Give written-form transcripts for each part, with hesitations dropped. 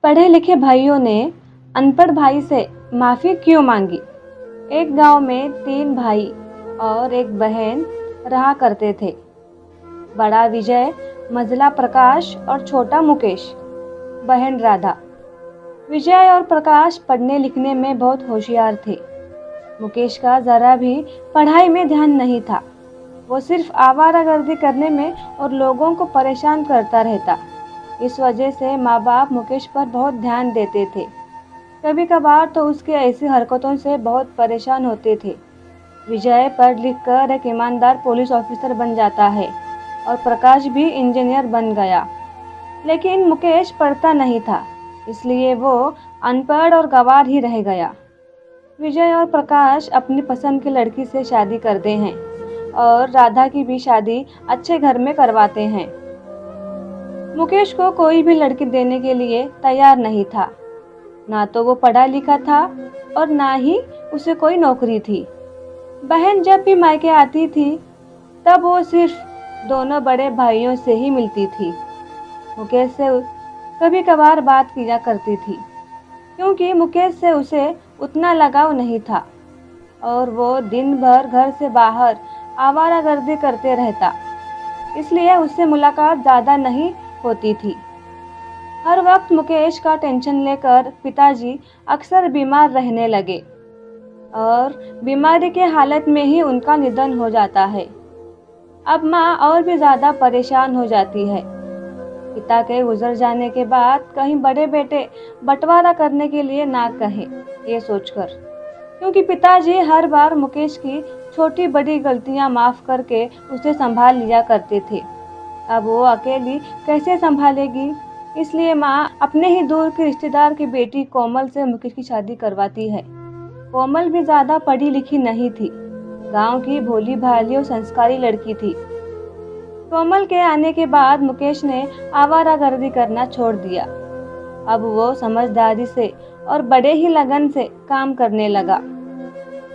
पढ़े लिखे भाइयों ने अनपढ़ भाई से माफी क्यों मांगी। एक गांव में 3 भाई और एक बहन रहा करते थे। बड़ा विजय, मझला प्रकाश और छोटा मुकेश। बहन राधा। विजय और प्रकाश पढ़ने लिखने में बहुत होशियार थे। मुकेश का जरा भी पढ़ाई में ध्यान नहीं था। वो सिर्फ आवारागर्दी करने में और लोगों को परेशान करता रहता। इस वजह से माँ बाप मुकेश पर बहुत ध्यान देते थे। कभी कभार तो उसकी ऐसी हरकतों से बहुत परेशान होते थे। विजय पढ़ लिख कर एक ईमानदार पुलिस ऑफिसर बन जाता है और प्रकाश भी इंजीनियर बन गया। लेकिन मुकेश पढ़ता नहीं था, इसलिए वो अनपढ़ और गंवार ही रह गया। विजय और प्रकाश अपनी पसंद की लड़की से शादी करते हैं और राधा की भी शादी अच्छे घर में करवाते हैं। मुकेश को कोई भी लड़की देने के लिए तैयार नहीं था। ना तो वो पढ़ा लिखा था और ना ही उसे कोई नौकरी थी। बहन जब भी मायके आती थी तब वो सिर्फ दोनों बड़े भाइयों से ही मिलती थी। मुकेश से कभी कभार बात किया करती थी, क्योंकि मुकेश से उसे उतना लगाव नहीं था और वो दिन भर घर से बाहर आवारागर्दी करते रहता, इसलिए उससे मुलाकात ज़्यादा नहीं होती थी। हर वक्त मुकेश का टेंशन लेकर पिताजी अक्सर बीमार रहने लगे और बीमारी के हालत में ही उनका निधन हो जाता है। अब माँ और भी ज़्यादा परेशान हो जाती है। पिता के गुजर जाने के बाद कहीं बड़े बेटे बंटवारा करने के लिए ना कहे, ये सोचकर, क्योंकि पिताजी हर बार मुकेश की छोटी बड़ी गलतियां माफ करके उसे संभाल लिया करते थे। अब वो अकेली कैसे संभालेगी, इसलिए माँ अपने ही दूर के रिश्तेदार की बेटी कोमल से मुकेश की शादी करवाती है। कोमल भी ज्यादा पढ़ी लिखी नहीं थी, गांव की भोली भाली और संस्कारी लड़की थी। कोमल के आने के बाद मुकेश ने आवारागर्दी करना छोड़ दिया। अब वो समझदारी से और बड़े ही लगन से काम करने लगा।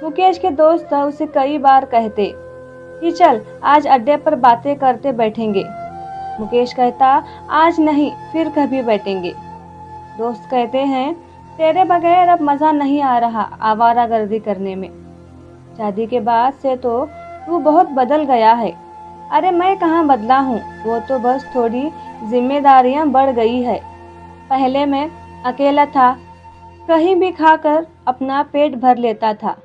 मुकेश के दोस्त उसे कई बार कहते कि चल आज अड्डे पर बातें करते बैठेंगे। मुकेश कहता आज नहीं, फिर कभी बैठेंगे। दोस्त कहते हैं तेरे बगैर अब मजा नहीं आ रहा आवारागर्दी करने में। शादी के बाद से तो तू बहुत बदल गया है। अरे मैं कहाँ बदला हूँ, वो तो बस थोड़ी जिम्मेदारियाँ बढ़ गई है। पहले मैं अकेला था, कहीं भी खाकर अपना पेट भर लेता था।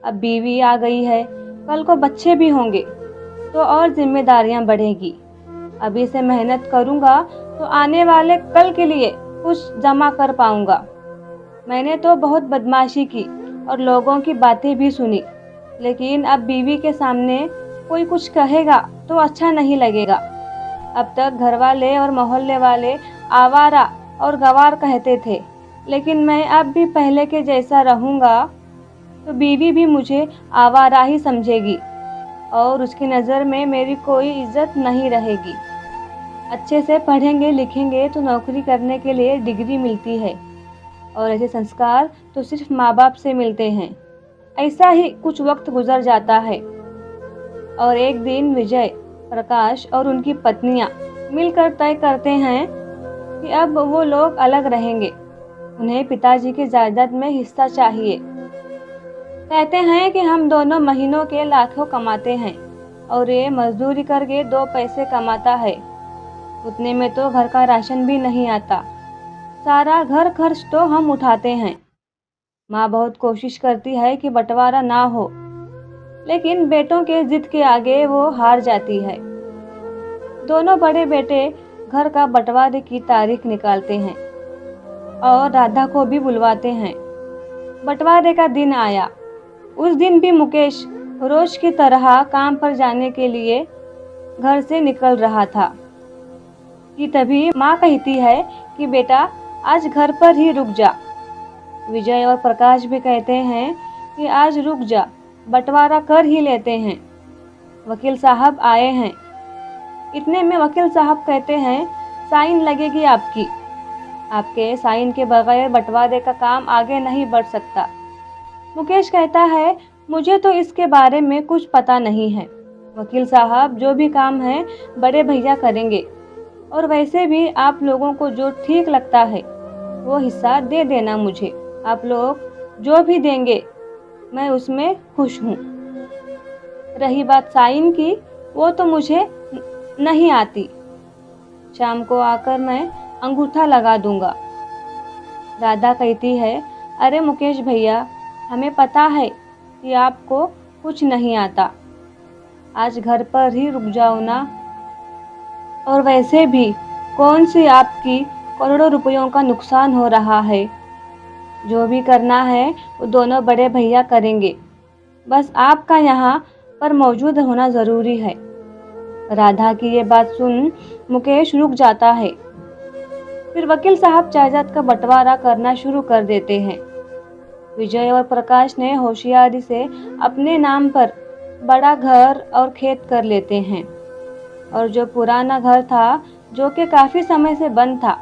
अब बीवी आ गई है, कल को बच्चे भी होंगे तो और जिम्मेदारियां बढ़ेगी। अभी से मेहनत करूंगा तो आने वाले कल के लिए कुछ जमा कर पाऊंगा। मैंने तो बहुत बदमाशी की और लोगों की बातें भी सुनी, लेकिन अब बीवी के सामने कोई कुछ कहेगा तो अच्छा नहीं लगेगा। अब तक घर वाले और मोहल्ले वाले आवारा और गवार कहते थे, लेकिन मैं अब भी पहले के जैसा रहूंगा तो बीवी भी मुझे आवारा ही समझेगी और उसकी नज़र में मेरी कोई इज्जत नहीं रहेगी। अच्छे से पढ़ेंगे लिखेंगे तो नौकरी करने के लिए डिग्री मिलती है और ऐसे संस्कार तो सिर्फ माँ बाप से मिलते हैं। ऐसा ही कुछ वक्त गुजर जाता है और एक दिन विजय, प्रकाश और उनकी पत्नियां मिलकर तय करते हैं कि अब वो लोग अलग रहेंगे। उन्हें पिताजी की जायदाद में हिस्सा चाहिए। कहते हैं कि हम दोनों महीनों के लाखों कमाते हैं और ये मजदूरी करके 2 पैसे कमाता है। उतने में तो घर का राशन भी नहीं आता। सारा घर खर्च तो हम उठाते हैं। माँ बहुत कोशिश करती है कि बंटवारा ना हो, लेकिन बेटों के जिद के आगे वो हार जाती है। दोनों बड़े बेटे घर का बंटवारे की तारीख निकालते हैं और राधा को भी बुलवाते हैं। बंटवारे का दिन आया। उस दिन भी मुकेश रोज की तरह काम पर जाने के लिए घर से निकल रहा था कि तभी माँ कहती है कि बेटा आज घर पर ही रुक जा। विजय और प्रकाश भी कहते हैं कि आज रुक जा, बंटवारा कर ही लेते हैं, वकील साहब आए हैं। इतने में वकील साहब कहते हैं साइन लगेगी आपकी, आपके साइन के बगैर बंटवारे का काम आगे नहीं बढ़ सकता। मुकेश कहता है मुझे तो इसके बारे में कुछ पता नहीं है। वकील साहब जो भी काम है बड़े भैया करेंगे और वैसे भी आप लोगों को जो ठीक लगता है वो हिस्सा दे देना मुझे। आप लोग जो भी देंगे मैं उसमें खुश हूँ। रही बात साइन की, वो तो मुझे नहीं आती। शाम को आकर मैं अंगूठा लगा दूंगा। राधा कहती है, अरे मुकेश भैया, हमें पता है कि आपको कुछ नहीं आता। आज घर पर ही रुक जाओ ना। और वैसे भी कौन सी आपकी करोड़ों रुपयों का नुकसान हो रहा है। जो भी करना है वो दोनों बड़े भैया करेंगे। बस आपका यहाँ पर मौजूद होना ज़रूरी है। राधा की ये बात सुन मुकेश रुक जाता है। फिर वकील साहब जायदाद का बंटवारा करना शुरू कर देते हैं। विजय और प्रकाश ने होशियारी से अपने नाम पर बड़ा घर और खेत कर लेते हैं, और जो पुराना घर था, जो कि काफी समय से बंद था,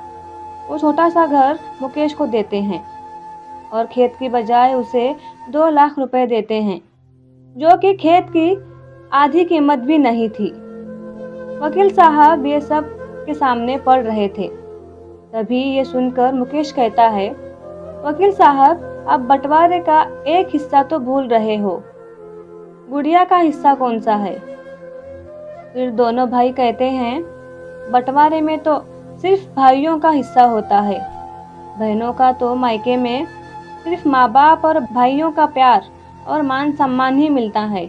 वो छोटा सा घर मुकेश को देते हैं और खेत की बजाय उसे 2 लाख रुपए देते हैं, जो कि खेत की आधी कीमत भी नहीं थी। वकील साहब ये सब के सामने पढ़ रहे थे। तभी ये सुनकर मुकेश कहता है, वकील साहब, आप बंटवारे का एक हिस्सा तो भूल रहे हो। गुड़िया का हिस्सा कौन सा है? फिर दोनों भाई कहते हैं, बंटवारे में तो सिर्फ भाइयों का हिस्सा होता है। बहनों का तो मायके में सिर्फ माँ बाप और भाइयों का प्यार और मान सम्मान ही मिलता है।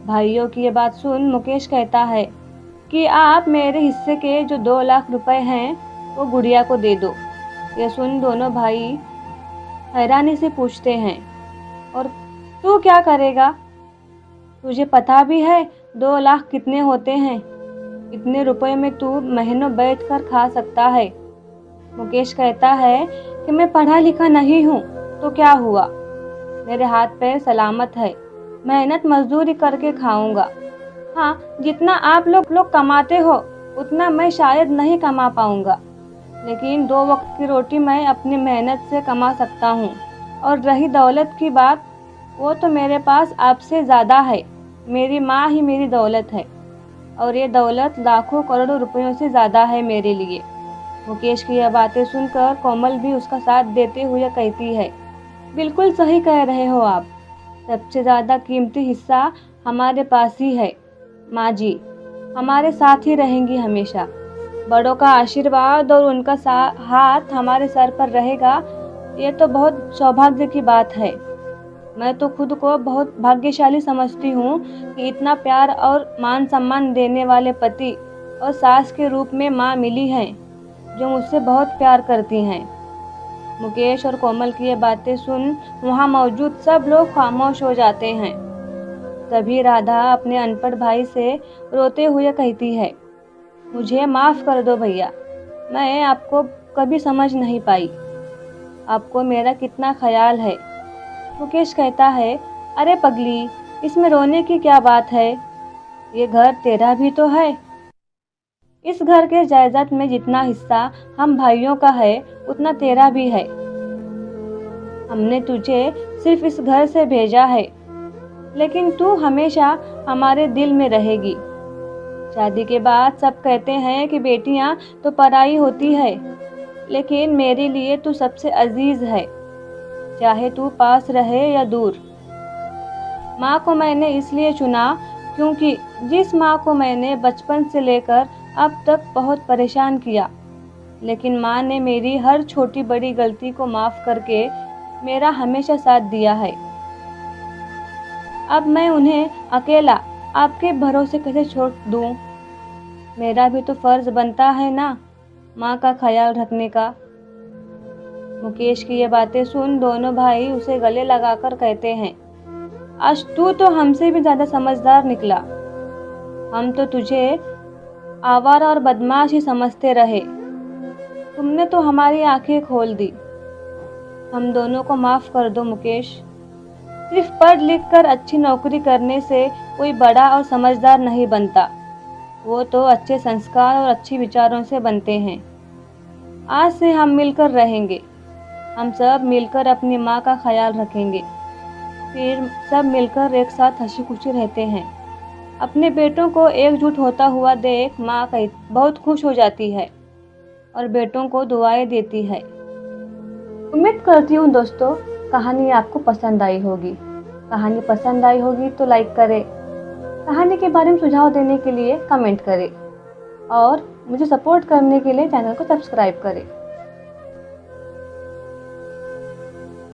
भाइयों की ये बात सुन मुकेश कहता है कि आप मेरे हिस्से के जो 2 लाख रुपए हैं वो गुड़िया को दे दो। ये सुन दोनों भाई हैरानी से पूछते हैं, और तू क्या करेगा? तुझे पता भी है 2 लाख कितने होते हैं? इतने रुपए में तू महीनों बैठ कर खा सकता है। मुकेश कहता है कि मैं पढ़ा लिखा नहीं हूँ तो क्या हुआ, मेरे हाथ पैर सलामत है, मेहनत मजदूरी करके खाऊंगा। हाँ, जितना आप लोग कमाते हो उतना मैं शायद नहीं कमा पाऊंगा, लेकिन 2 वक्त की रोटी मैं अपनी मेहनत से कमा सकता हूँ। और रही दौलत की बात, वो तो मेरे पास आपसे ज़्यादा है। मेरी माँ ही मेरी दौलत है, और ये दौलत लाखों करोड़ों रुपयों से ज़्यादा है मेरे लिए। मुकेश की यह बातें सुनकर कोमल भी उसका साथ देते हुए कहती है, बिल्कुल सही कह रहे हो आप। सबसे ज़्यादा कीमती हिस्सा हमारे पास ही है। माँ जी हमारे साथ ही रहेंगी हमेशा। बड़ों का आशीर्वाद और उनका हाथ हमारे सर पर रहेगा, ये तो बहुत सौभाग्य की बात है। मैं तो खुद को बहुत भाग्यशाली समझती हूँ कि इतना प्यार और मान सम्मान देने वाले पति और सास के रूप में माँ मिली हैं, जो मुझसे बहुत प्यार करती हैं। मुकेश और कोमल की ये बातें सुन वहाँ मौजूद सब लोग खामोश हो जाते हैं। तभी राधा अपने अनपढ़ भाई से रोते हुए कहती है, मुझे माफ़ कर दो भैया, मैं आपको कभी समझ नहीं पाई। आपको मेरा कितना ख्याल है। मुकेश कहता है, अरे पगली, इसमें रोने की क्या बात है? ये घर तेरा भी तो है। इस घर के जायदाद में जितना हिस्सा हम भाइयों का है उतना तेरा भी है। हमने तुझे सिर्फ इस घर से भेजा है, लेकिन तू हमेशा हमारे दिल में रहेगी। शादी के बाद सब कहते हैं कि बेटियां तो पराई होती है, लेकिन मेरे लिए तू सबसे अजीज है, चाहे तू पास रहे या दूर। माँ को मैंने इसलिए चुना क्योंकि जिस माँ को मैंने बचपन से लेकर अब तक बहुत परेशान किया, लेकिन माँ ने मेरी हर छोटी बड़ी गलती को माफ़ करके मेरा हमेशा साथ दिया है। अब मैं उन्हें अकेला आपके भरोसे कैसे छोड़ दूँ? मेरा भी तो फर्ज बनता है ना माँ का ख्याल रखने का। मुकेश की ये बातें सुन दोनों भाई उसे गले लगाकर कहते हैं, आज तू तो हमसे भी ज्यादा समझदार निकला। हम तो तुझे आवारा और बदमाश ही समझते रहे, तुमने तो हमारी आंखें खोल दी। हम दोनों को माफ कर दो मुकेश। सिर्फ पढ़ लिख कर अच्छी नौकरी करने से कोई बड़ा और समझदार नहीं बनता, वो तो अच्छे संस्कार और अच्छी विचारों से बनते हैं। आज से हम मिलकर रहेंगे, हम सब मिलकर अपनी माँ का ख्याल रखेंगे। फिर सब मिलकर एक साथ हंसी खुशी रहते हैं। अपने बेटों को एकजुट होता हुआ देख माँ बहुत खुश हो जाती है और बेटों को दुआएं देती है। उम्मीद करती हूँ दोस्तों कहानी आपको पसंद आई होगी। कहानी पसंद आई होगी तो लाइक करें, कहानी के बारे में सुझाव देने के लिए कमेंट करें और मुझे सपोर्ट करने के लिए चैनल को सब्सक्राइब करें।